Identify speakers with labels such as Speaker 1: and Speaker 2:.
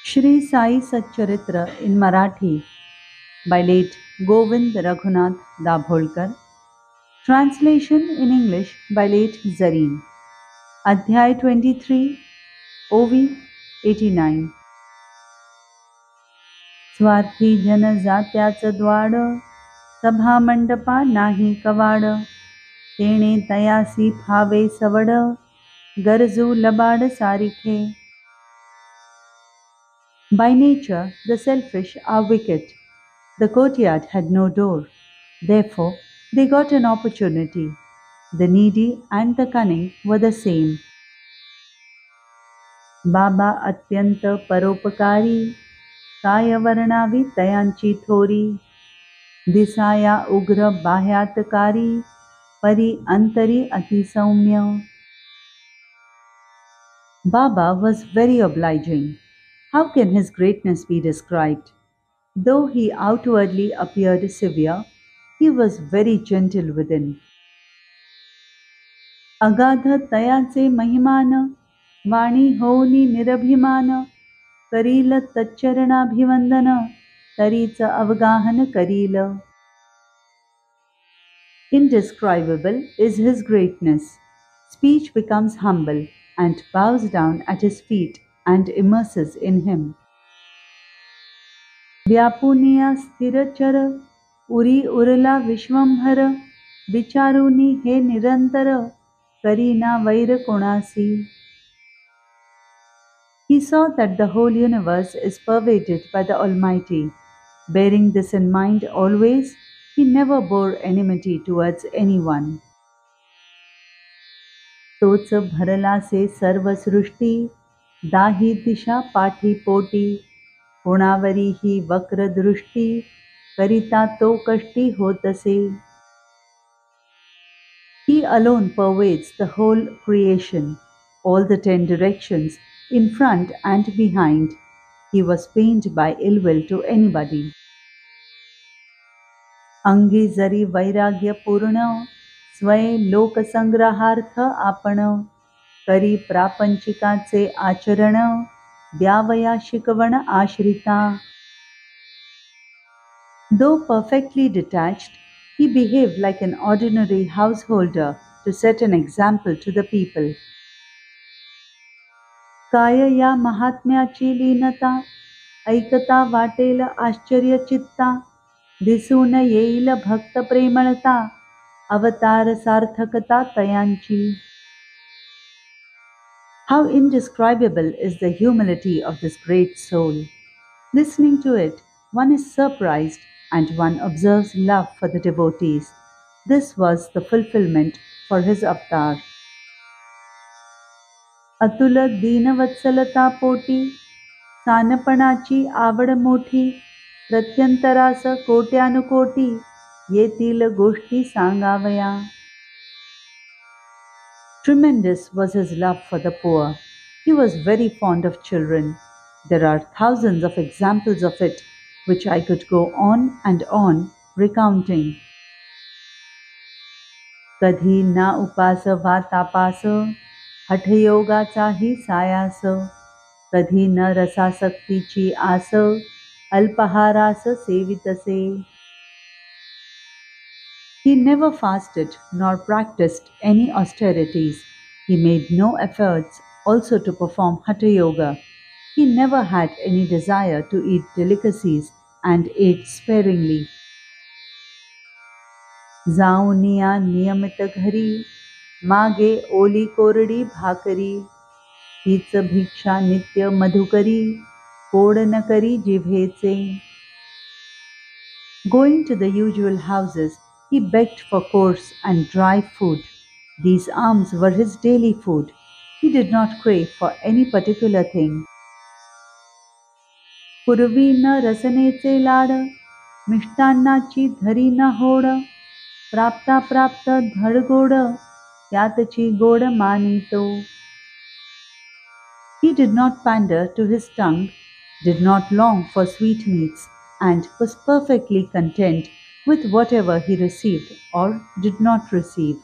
Speaker 1: Shri Sai Satcharitra in Marathi by late Govind Raghunath Dabholkar. Translation in English by late Zareen. Adhyay 23, OV 89. स्वार्थी जन जात्याचं द्वाड, सभा मंडपा नाही कवाड, तेणे तयासी फावे सवड, गरजू लबाड सारिखे. By nature, the selfish are wicked. The courtyard had no door. Therefore, they got an opportunity. The needy and the cunning were the same. बाबा अत्यंत परोपकारी, काय वर्णावी तयांची थोरी, दिसाया उग्र बाह्यातकारी, परी अंतरी अति सौम्य. Baba was very obliging. How can his greatness be described? Though he outwardly appeared severe, he was very gentle within. अगाध तयाचे महिमान, वाणी होनी निरभिमान, करील तच्चरणाभिवंदन, तरीच अवगाहन करील. Indescribable is his greatness. Speech becomes humble and bows down at his feet and immerses in him. व्यापुनिया स्थिरचर, Uri Urla Vishwambhar, विचारुनी हे निरंतर, करीना वैर कोणासी. He saw that the whole universe is pervaded by the Almighty. Bearing this in mind always, he never bore enmity towards anyone. तोच भरलासे सर्व सृष्टी, दाही दिशा पाठी पोटी, कोणावरी ही वक्र दृष्टी, करिता तो कष्टी होतसे. He alone pervades the whole creation, all the 10 directions, in front and behind. He was pained by ill will to anybody. अंगी जरी वैराग्य पूर्ण, स्वय लोकसंग्रहार्थ आपण, करी प्रापंचिकाचे आचरण, द्यावया शिकवण आश्रिता. Though perfectly detached, he behaved like an ordinary householder to set an example to the people. काय या महात्म्याची लीनता, ऐकता वाटेल आश्चर्यचित्ता, दिसून येईल भक्त प्रेमळता, अवतार सार्थकता तयांची. How indescribable is the humility of this great soul. Listening to it, one is surprised and one observes love for the devotees. This was the fulfillment for his avatar. Atul दीनवत्सलता पोटी, सानपणाची आवड मोठी, प्रत्यंतरास कोट्यानुकोटी, येतील गोष्टी सांगावया. Tremendous was his love for the poor. He was very fond of children. There are thousands of examples of it, which I could go on and on recounting. कधी ना उपास वा tapas, हठयोगाचाही सायास, कधी न रसासक्तीची आस, अल्पहारास सेवितसे. He never fasted nor practiced any austerities. He made no efforts also to perform Hatha Yoga. He never had any desire to eat delicacies and ate sparingly. जाऊनिया नियमित घरी, मागे ओली कोरडी भाकरी, हीच भिक्षा नित्य मधुकरी, कोड न करी जिव्हेचे. Going to the usual houses, he begged for coarse and dry food. These alms were his daily food. He did not crave for any particular thing. पूर्वी न रसनेचे लाड, मिष्टान्नाची धरी न होड, प्राप्ता प्राप्त धडगोड, त्यातची गोड मानितो. He did not pander to his tongue, did not long for sweetmeats, and was perfectly content with whatever he received or did not receive.